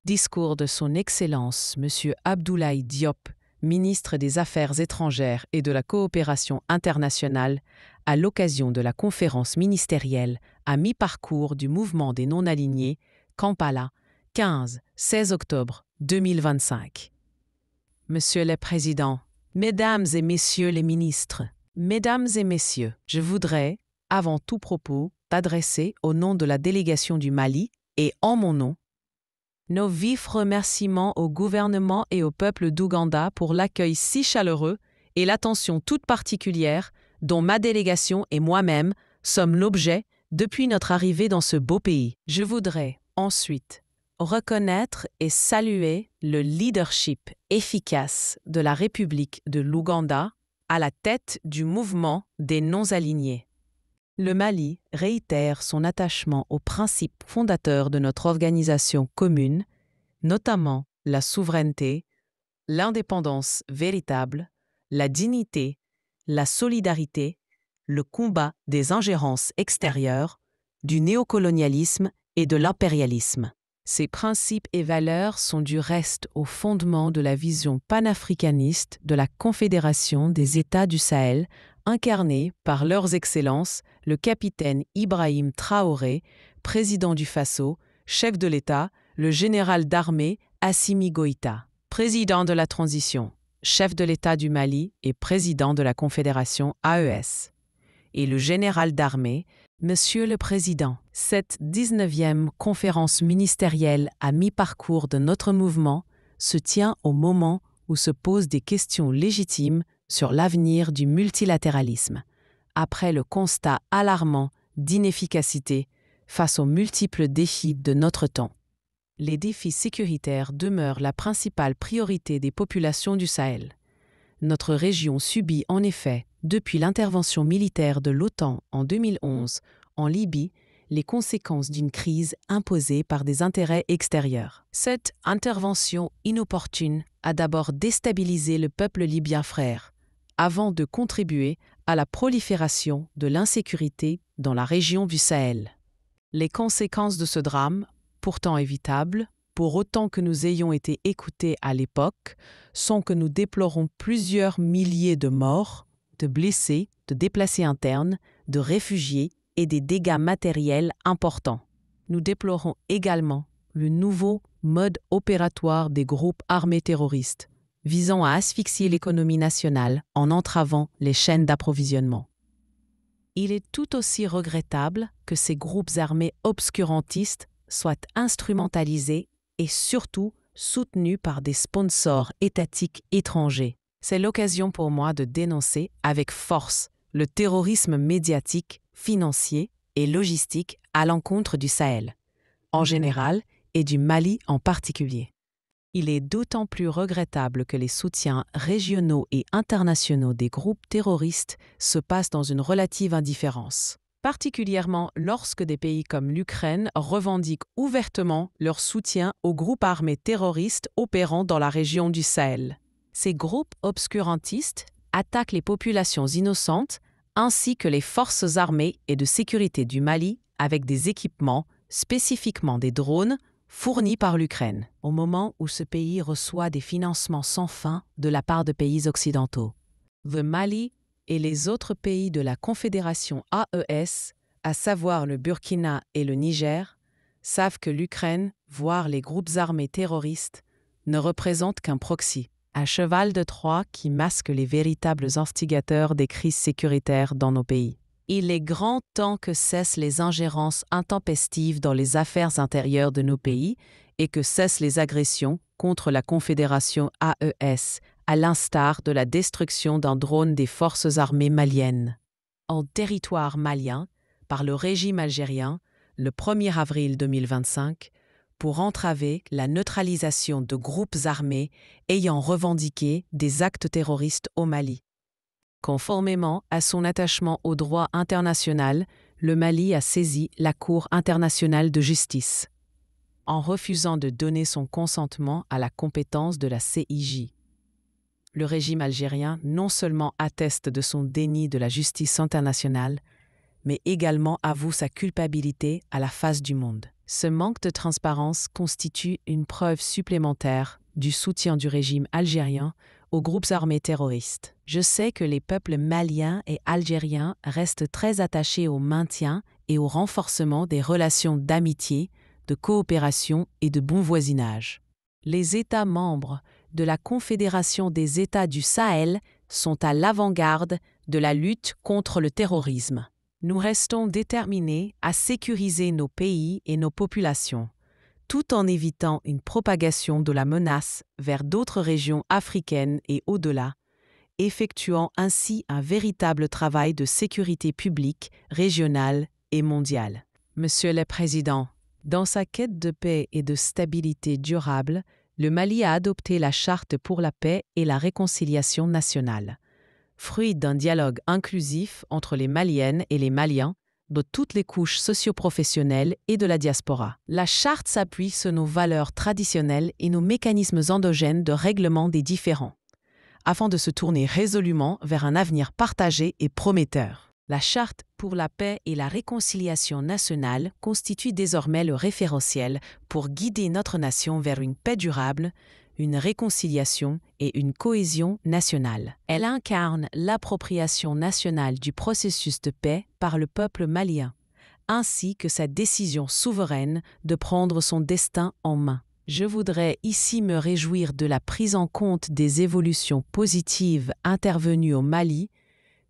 Discours de Son Excellence M. Abdoulaye Diop, ministre des Affaires étrangères et de la coopération internationale, à l'occasion de la conférence ministérielle à mi-parcours du mouvement des non-alignés, Kampala, 15-16 octobre 2025. Monsieur le Président, Mesdames et Messieurs les ministres, Mesdames et Messieurs, je voudrais, avant tout propos, t'adresser au nom de la délégation du Mali et en mon nom, nos vifs remerciements au gouvernement et au peuple d'Ouganda pour l'accueil si chaleureux et l'attention toute particulière dont ma délégation et moi-même sommes l'objet depuis notre arrivée dans ce beau pays. Je voudrais, ensuite, reconnaître et saluer le leadership efficace de la République de l'Ouganda à la tête du mouvement des non-alignés. Le Mali réitère son attachement aux principes fondateurs de notre organisation commune, notamment la souveraineté, l'indépendance véritable, la dignité, la solidarité, le combat des ingérences extérieures, du néocolonialisme et de l'impérialisme. Ces principes et valeurs sont du reste au fondement de la vision panafricaniste de la Confédération des États du Sahel, incarnée par leurs excellences le capitaine Ibrahim Traoré, président du Faso, chef de l'État, le général d'armée Assimi Goïta, président de la transition, chef de l'État du Mali et président de la Confédération AES, et le général d'armée, Monsieur le Président. Cette 19e conférence ministérielle à mi-parcours de notre mouvement se tient au moment où se posent des questions légitimes sur l'avenir du multilatéralisme, après le constat alarmant d'inefficacité face aux multiples défis de notre temps. Les défis sécuritaires demeurent la principale priorité des populations du Sahel. Notre région subit en effet, depuis l'intervention militaire de l'OTAN en 2011 en Libye, les conséquences d'une crise imposée par des intérêts extérieurs. Cette intervention inopportune a d'abord déstabilisé le peuple libyen frère, avant de contribuer à la prolifération de l'insécurité dans la région du Sahel. Les conséquences de ce drame, pourtant évitables, pour autant que nous ayons été écoutés à l'époque, sont que nous déplorons plusieurs milliers de morts, de blessés, de déplacés internes, de réfugiés et des dégâts matériels importants. Nous déplorons également le nouveau mode opératoire des groupes armés terroristes, visant à asphyxier l'économie nationale en entravant les chaînes d'approvisionnement. Il est tout aussi regrettable que ces groupes armés obscurantistes soient instrumentalisés et surtout soutenus par des sponsors étatiques étrangers. C'est l'occasion pour moi de dénoncer avec force le terrorisme médiatique, financier et logistique à l'encontre du Sahel, en général, et du Mali en particulier. Il est d'autant plus regrettable que les soutiens régionaux et internationaux des groupes terroristes se passent dans une relative indifférence, particulièrement lorsque des pays comme l'Ukraine revendiquent ouvertement leur soutien aux groupes armés terroristes opérant dans la région du Sahel. Ces groupes obscurantistes attaquent les populations innocentes ainsi que les forces armées et de sécurité du Mali avec des équipements, spécifiquement des drones, fournis par l'Ukraine, au moment où ce pays reçoit des financements sans fin de la part de pays occidentaux. Le Mali et les autres pays de la Confédération AES, à savoir le Burkina et le Niger, savent que l'Ukraine, voire les groupes armés terroristes, ne représentent qu'un proxy, un cheval de Troie qui masque les véritables instigateurs des crises sécuritaires dans nos pays. Il est grand temps que cessent les ingérences intempestives dans les affaires intérieures de nos pays et que cessent les agressions contre la Confédération AES, à l'instar de la destruction d'un drone des forces armées maliennes en territoire malien par le régime algérien le 1er avril 2025 pour entraver la neutralisation de groupes armés ayant revendiqué des actes terroristes au Mali. Conformément à son attachement au droit international, le Mali a saisi la Cour internationale de justice, en refusant de donner son consentement à la compétence de la CIJ. Le régime algérien non seulement atteste de son déni de la justice internationale, mais également avoue sa culpabilité à la face du monde. Ce manque de transparence constitue une preuve supplémentaire du soutien du régime algérien aux groupes armés terroristes. Je sais que les peuples maliens et algériens restent très attachés au maintien et au renforcement des relations d'amitié, de coopération et de bon voisinage. Les États membres de la Confédération des États du Sahel sont à l'avant-garde de la lutte contre le terrorisme. Nous restons déterminés à sécuriser nos pays et nos populations, tout en évitant une propagation de la menace vers d'autres régions africaines et au-delà, effectuant ainsi un véritable travail de sécurité publique, régionale et mondiale. Monsieur le Président, dans sa quête de paix et de stabilité durable, le Mali a adopté la Charte pour la paix et la réconciliation nationale, fruit d'un dialogue inclusif entre les Maliennes et les Maliens, de toutes les couches socio-professionnelles et de la diaspora. La Charte s'appuie sur nos valeurs traditionnelles et nos mécanismes endogènes de règlement des différends, afin de se tourner résolument vers un avenir partagé et prometteur. La Charte pour la paix et la réconciliation nationale constitue désormais le référentiel pour guider notre nation vers une paix durable, une réconciliation et une cohésion nationale. Elle incarne l'appropriation nationale du processus de paix par le peuple malien, ainsi que sa décision souveraine de prendre son destin en main. Je voudrais ici me réjouir de la prise en compte des évolutions positives intervenues au Mali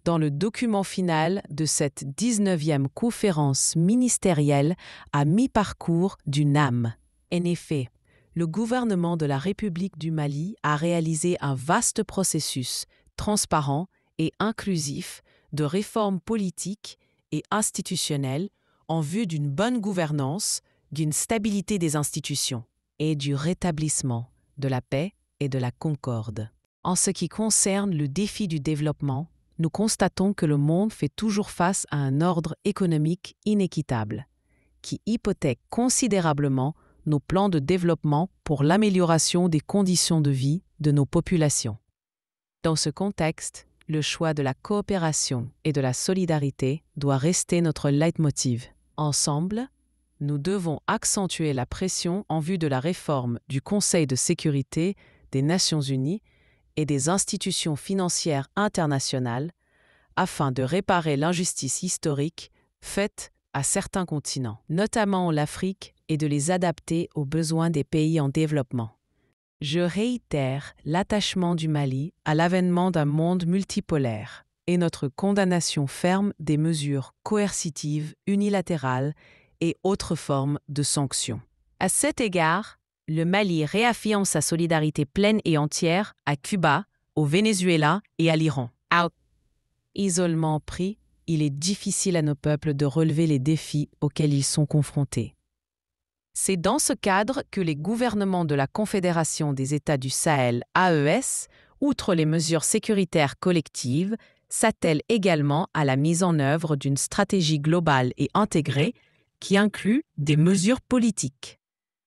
dans le document final de cette 19e conférence ministérielle à mi-parcours du NAM. En effet, le gouvernement de la République du Mali a réalisé un vaste processus transparent et inclusif de réformes politiques et institutionnelles en vue d'une bonne gouvernance, d'une stabilité des institutions et du rétablissement de la paix et de la concorde. En ce qui concerne le défi du développement, nous constatons que le monde fait toujours face à un ordre économique inéquitable, qui hypothèque considérablement nos plans de développement pour l'amélioration des conditions de vie de nos populations. Dans ce contexte, le choix de la coopération et de la solidarité doit rester notre leitmotiv. Ensemble, nous devons accentuer la pression en vue de la réforme du Conseil de sécurité des Nations Unies et des institutions financières internationales afin de réparer l'injustice historique faite à certains continents, notamment l'Afrique, et de les adapter aux besoins des pays en développement. Je réitère l'attachement du Mali à l'avènement d'un monde multipolaire et notre condamnation ferme des mesures coercitives, unilatérales et autres formes de sanctions. À cet égard, le Mali réaffirme sa solidarité pleine et entière à Cuba, au Venezuela et à l'Iran. Isolement pris, il est difficile à nos peuples de relever les défis auxquels ils sont confrontés. C'est dans ce cadre que les gouvernements de la Confédération des États du Sahel, AES, outre les mesures sécuritaires collectives, s'attellent également à la mise en œuvre d'une stratégie globale et intégrée qui inclut des mesures politiques,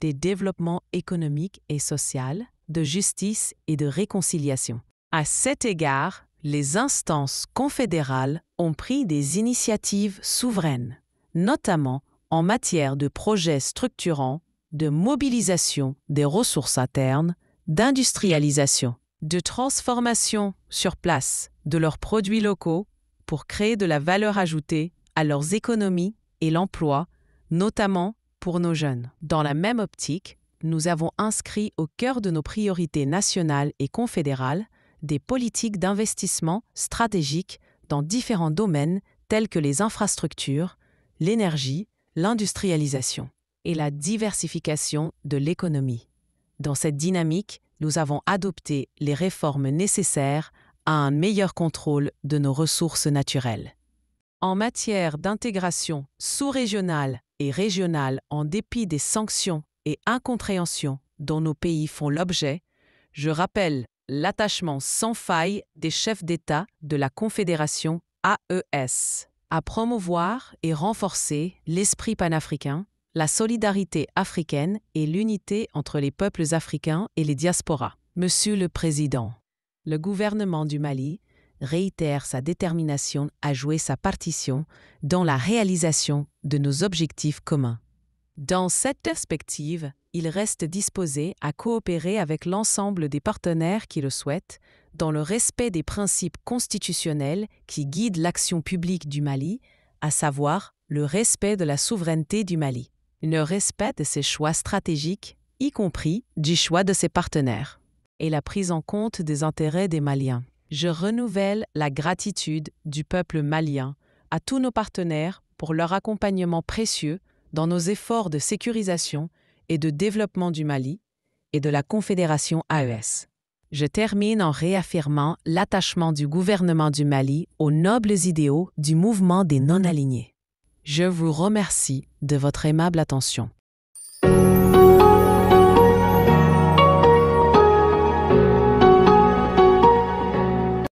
des développements économiques et sociaux, de justice et de réconciliation. À cet égard, les instances confédérales ont pris des initiatives souveraines, notamment en matière de projets structurants, de mobilisation des ressources internes, d'industrialisation, de transformation sur place de leurs produits locaux pour créer de la valeur ajoutée à leurs économies et l'emploi, notamment pour nos jeunes. Dans la même optique, nous avons inscrit au cœur de nos priorités nationales et confédérales des politiques d'investissement stratégiques dans différents domaines tels que les infrastructures, l'énergie, l'industrialisation et la diversification de l'économie. Dans cette dynamique, nous avons adopté les réformes nécessaires à un meilleur contrôle de nos ressources naturelles. En matière d'intégration sous-régionale et régionale, en dépit des sanctions et incompréhensions dont nos pays font l'objet, je rappelle l'attachement sans faille des chefs d'État de la Confédération AES à promouvoir et renforcer l'esprit panafricain, la solidarité africaine et l'unité entre les peuples africains et les diasporas. Monsieur le Président, le gouvernement du Mali réitère sa détermination à jouer sa partition dans la réalisation de nos objectifs communs. Dans cette perspective, il reste disposé à coopérer avec l'ensemble des partenaires qui le souhaitent, dans le respect des principes constitutionnels qui guident l'action publique du Mali, à savoir le respect de la souveraineté du Mali, le respect de ses choix stratégiques, y compris du choix de ses partenaires, et la prise en compte des intérêts des Maliens. Je renouvelle la gratitude du peuple malien à tous nos partenaires pour leur accompagnement précieux dans nos efforts de sécurisation et de développement du Mali et de la Confédération AES. Je termine en réaffirmant l'attachement du gouvernement du Mali aux nobles idéaux du mouvement des non-alignés. Je vous remercie de votre aimable attention.